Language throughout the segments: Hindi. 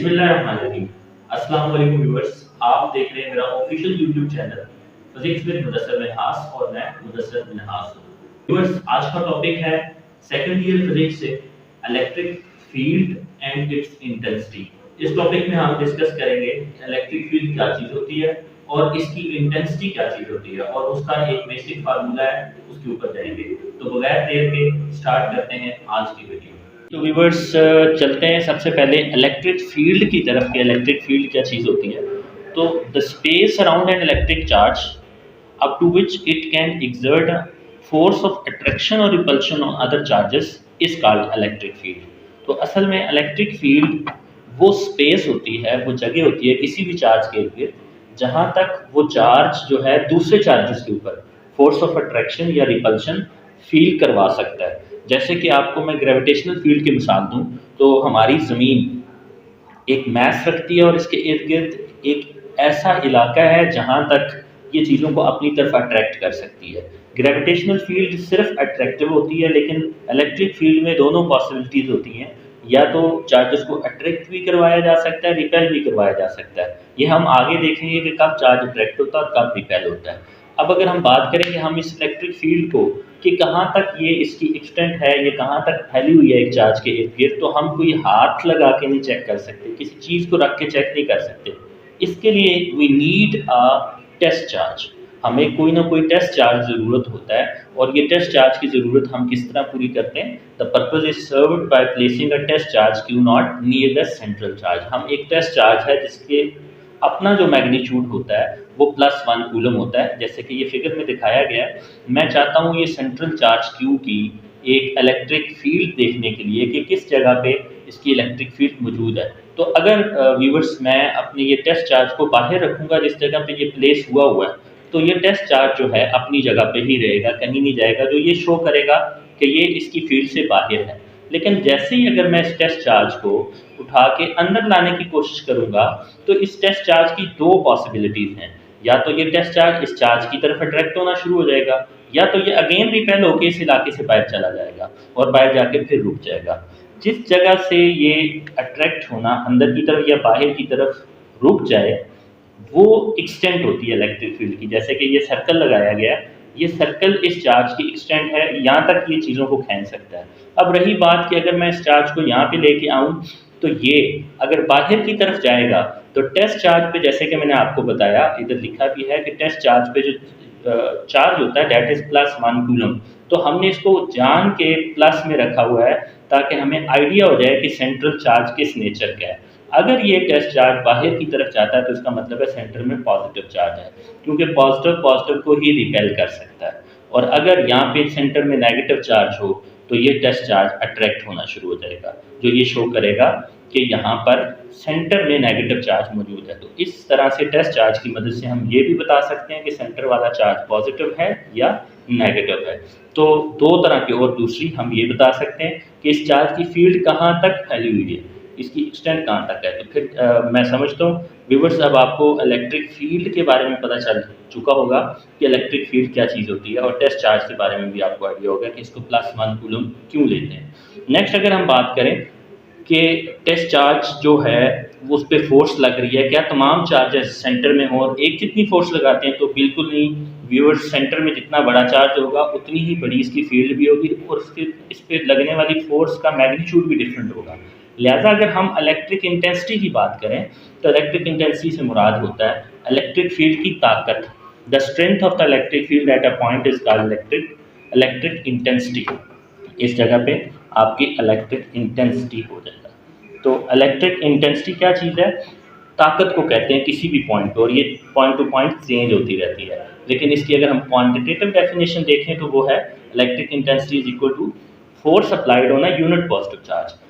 बिस्मिल्लाहिर्रहमानिर्रहीम। अस्सलाम वालेकुम व्यूअर्स, आप देख रहे हैं मेरा official YouTube channel physics with Mudassir Minhas और मैं मुदस्सिर मिन्हास हूँ। व्यूअर्स, आज का टॉपिक है सेकंड ईयर फिजिक्स से electric field and it's intensity. इस टॉपिक में हम डिस्कस करेंगे इलेक्ट्रिक फील्ड क्या चीज़ होती है और इसकी इंटेंसिटी क्या चीज़ होती है और उसका एक बेसिक फार्मूला है, उसके ऊपर जाएंगे। तो बगैर देर के स्टार्ट करते हैं आज की वीडियो। तो व्यूअर्स, चलते हैं सबसे पहले इलेक्ट्रिक फील्ड की तरफ कि इलेक्ट्रिक फील्ड क्या चीज़ होती है। तो the space around an electric charge up to which it can exert a force of attraction और repulsion on other charges is called electric field. तो असल में इलेक्ट्रिक फील्ड वो स्पेस होती है, वो जगह होती है किसी भी चार्ज के इर्द जहाँ तक वो चार्ज जो है दूसरे चार्जेस के ऊपर फोर्स ऑफ अट्रैक्शन या रिपल्शन फील करवा सकता है। जैसे कि आपको मैं ग्रेविटेशनल फील्ड की मिसाल दूं तो हमारी ज़मीन एक मैस रखती है और इसके इर्द गिर्द एक ऐसा इलाका है जहां तक ये चीज़ों को अपनी तरफ अट्रैक्ट कर सकती है। ग्रेविटेशनल फील्ड सिर्फ अट्रैक्टिव होती है, लेकिन इलेक्ट्रिक फील्ड में दोनों पॉसिबिलिटीज़ होती हैं। या तो चार्जेस को अट्रैक्ट भी करवाया जा सकता है, रिपेल भी करवाया जा सकता है। ये हम आगे देखेंगे कि कब चार्ज अट्रैक्ट होता है और कब रिपेल होता है। अब अगर हम बात करें कि हम इस इलेक्ट्रिक फील्ड को कि कहाँ तक ये इसकी एक्सटेंट है, ये कहाँ तक फैली हुई है एक चार्ज के इर्द गिर्द, तो हम कोई हाथ लगा के नहीं चेक कर सकते, किसी चीज़ को रख के चेक नहीं कर सकते। इसके लिए we need a test charge. हमें कोई ना कोई टेस्ट चार्ज ज़रूरत होता है और ये टेस्ट चार्ज की ज़रूरत हम किस तरह पूरी करते हैं। The purpose is served by placing a test charge q not near the central charge. हम एक टेस्ट चार्ज है जिसके अपना जो मैग्नीट्यूड होता है वो +1 कूलम होता है, जैसे कि ये फिगर में दिखाया गया है। मैं चाहता हूँ ये सेंट्रल चार्ज क्यू की एक इलेक्ट्रिक फील्ड देखने के लिए कि किस जगह पे इसकी इलेक्ट्रिक फील्ड मौजूद है। तो अगर व्यूवर्स मैं अपने ये टेस्ट चार्ज को बाहर रखूँगा जिस जगह पे ये प्लेस हुआ है, तो ये टेस्ट चार्ज जो है अपनी जगह पे ही रहेगा, कहीं नहीं जाएगा, जो ये शो करेगा कि ये इसकी फील्ड से बाहर है। लेकिन जैसे ही अगर मैं इस टेस्ट चार्ज को उठा के अंदर लाने की कोशिश करूंगा तो इस टेस्ट चार्ज की दो पॉसिबिलिटीज़ हैं। या तो ये टेस्ट चार्ज इस चार्ज की तरफ अट्रैक्ट होना शुरू हो जाएगा, या तो ये अगेन रिपेल होकर इस इलाके से बाहर चला जाएगा और बाहर जाके फिर रुक जाएगा। जिस जगह से ये अट्रैक्ट होना अंदर की तरफ या बाहर की तरफ रुक जाए, वो एक्सटेंट होती है इलेक्ट्रिक फील्ड की। जैसे कि ये सर्कल लगाया गया, ये सर्कल इस चार्ज की एक्सटेंट है, यहाँ तक ये चीज़ों को खींच सकता है। अब रही बात कि अगर मैं इस चार्ज को यहाँ पे लेके आऊँ तो ये अगर बाहर की तरफ जाएगा तो टेस्ट चार्ज पे, जैसे कि मैंने आपको बताया, इधर लिखा भी है कि टेस्ट चार्ज पे जो चार्ज होता है डेट इज़ +1 कूलम। तो हमने इसको जान के प्लस में रखा हुआ है ताकि हमें आइडिया हो जाए कि सेंट्रल चार्ज किस नेचर का है। अगर ये टेस्ट चार्ज बाहर की तरफ जाता है तो इसका मतलब है सेंटर में पॉजिटिव चार्ज है, क्योंकि पॉजिटिव पॉजिटिव को ही रिपेल कर सकता है। और अगर यहाँ पे सेंटर में नेगेटिव चार्ज हो तो ये टेस्ट चार्ज अट्रैक्ट होना शुरू हो जाएगा, जो ये शो करेगा कि यहाँ पर सेंटर में नेगेटिव चार्ज मौजूद है। तो इस तरह से टेस्ट चार्ज की मदद से हम ये भी बता सकते हैं कि सेंटर वाला चार्ज पॉजिटिव है या नेगेटिव है। तो दो तरह की, और दूसरी हम ये बता सकते हैं कि इस चार्ज की फील्ड कहाँ तक फैली हुई है, इसकी एक्सटेंट कहाँ तक है। तो फिर मैं समझता हूँ व्यूवर्स अब आपको इलेक्ट्रिक फील्ड के बारे में पता चल चुका होगा कि इलेक्ट्रिक फील्ड क्या चीज़ होती है, और टेस्ट चार्ज के बारे में भी आपको आइडिया होगा कि इसको +1 कूलम क्यों लेते हैं। नेक्स्ट अगर हम बात करें कि टेस्ट चार्ज जो है वो उस पर फोर्स लग रही है, क्या तमाम चार्जेस सेंटर में हो और एक जितनी फोर्स लगाते हैं, तो बिल्कुल नहीं व्यूअर्स। सेंटर में जितना बड़ा चार्ज होगा उतनी ही बड़ी इसकी फील्ड भी होगी और इस पर लगने वाली फोर्स का मैग्नीट्यूड भी डिफरेंट होगा। लिहाजा अगर हम इलेक्ट्रिक इंटेंसिटी की बात करें तो इलेक्ट्रिक इंटेंसिटी से मुराद होता है इलेक्ट्रिक फील्ड की ताकत। The strength of the electric field at a point is called electric intensity. इस जगह पे आपकी इलेक्ट्रिक इंटेंसिटी हो जाएगा। तो इलेक्ट्रिक इंटेंसिटी क्या चीज़ है? ताकत को कहते हैं किसी भी पॉइंट पर, और ये पॉइंट टू पॉइंट चेंज होती रहती है। लेकिन इसकी अगर हम क्वांटिटेटिव डेफिनेशन देखें तो वो है electric intensity is equal to force applied on a unit positive charge.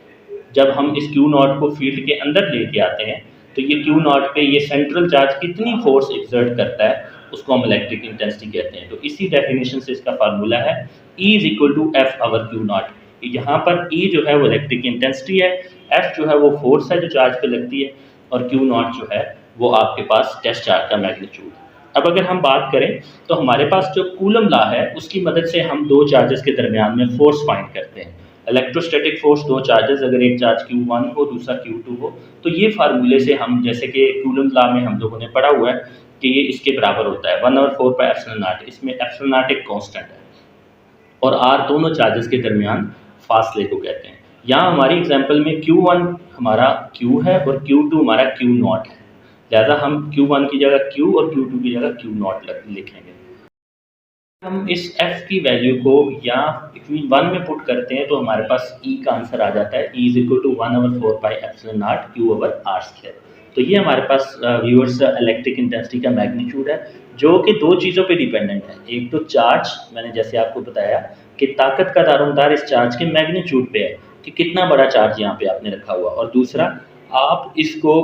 जब हम इस क्यू नॉट को फील्ड के अंदर लेके आते हैं तो ये क्यू नॉट पे ये सेंट्रल चार्ज कितनी फोर्स एक्सर्ट करता है उसको हम इलेक्ट्रिक इंटेंसिटी कहते हैं। तो इसी डेफिनेशन से इसका फार्मूला है E is equal to F over q not. यहाँ पर E जो है वो इलेक्ट्रिक इंटेंसिटी है, F जो है वो फोर्स है जो चार्ज पे लगती है, और क्यू नॉट जो है वो आपके पास टेस्ट चार्ज का मैग्नीट्यूड। अब अगर हम बात करें तो हमारे पास जो कूलम लॉ है उसकी मदद से हम दो चार्जेस के दरमियान में फोर्स फाइंड करते हैं। इलेक्ट्रोस्टैटिक फोर्स, दो चार्जेस, अगर एक चार्ज Q1 हो दूसरा Q2 हो, तो ये फार्मूले से हम, जैसे कि कूलम लॉ में हम लोगों ने पढ़ा हुआ है कि ये इसके बराबर होता है 1/4 पाई एप्सिलॉन नॉट। इसमें एप्सिलॉन नॉट एक कांस्टेंट है और आर दोनों चार्जेस के दरमियान फासले को कहते हैं। यहाँ हमारी एग्जांपल में Q1 हमारा Q है और Q2 हमारा Q0 है, लिहाजा हम Q1 की जगह Q और Q2 की जगह Q0 लिखेंगे। हम इस f की वैल्यू को यहाँ बिटवीन 1 में पुट करते हैं तो हमारे पास E का आंसर आ जाता है, E is equal to 1/4 pi epsilon not Q/r²। तो ये हमारे पास व्यूअर्स इलेक्ट्रिक इंटेंसिटी का मैग्नीट्यूड है, जो कि दो चीज़ों पे डिपेंडेंट है। एक तो चार्ज, मैंने जैसे आपको बताया कि ताकत का दारोमदार इस चार्ज के मैग्नीट्यूड पे है कि कितना बड़ा चार्ज यहाँ पे आपने रखा हुआ, और दूसरा आप इसको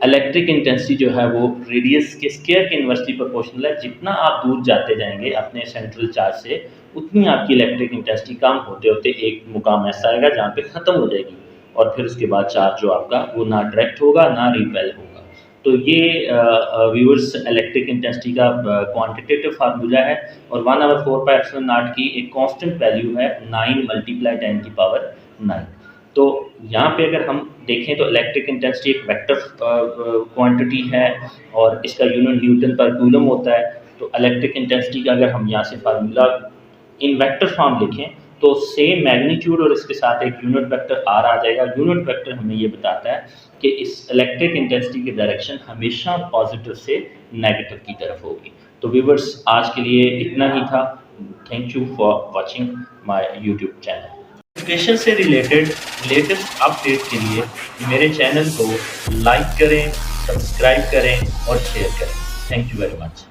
इलेक्ट्रिक इंटेंसिटी जो है वो रेडियस के स्क्वायर के इन्वर्सली प्रोपोर्शनल है। जितना आप दूर जाते जाएंगे अपने सेंट्रल चार्ज से, उतनी आपकी इलेक्ट्रिक इंटेंसिटी कम होते होते एक मुकाम ऐसा आएगा जहाँ पे ख़त्म हो जाएगी, और फिर उसके बाद चार्ज जो आपका वो ना डायरेक्ट होगा ना रिपेल होगा। तो ये व्यूअर्स इलेक्ट्रिक इंटेंसिटी का क्वांटिटेटिव फार्मूला है, और 1/4 पाई एप्सिलॉन नॉट की एक कांस्टेंट वैल्यू है 9 × 10⁹ तो यहाँ पे अगर हम देखें तो इलेक्ट्रिक इंटेंसिटी एक वेक्टर क्वांटिटी है और इसका यूनिट न्यूटन पर कूलम होता है। तो इलेक्ट्रिक इंटेंसिटी का अगर हम यहाँ से फार्मूला इन वेक्टर फॉर्म लिखें तो सेम मैग्नीट्यूड और इसके साथ एक यूनिट वेक्टर आर आ जाएगा। यूनिट वेक्टर हमें ये बताता है कि इस इलेक्ट्रिक इंटेंसिटी की डायरेक्शन हमेशा पॉजिटिव से नेगेटिव की तरफ होगी। तो व्यूअर्स, आज के लिए इतना ही था। Thank you for watching my YouTube channel. Education से रिलेटेड लेटेस्ट अपडेट के लिए मेरे चैनल को लाइक करें, सब्सक्राइब करें और शेयर करें। Thank you very much.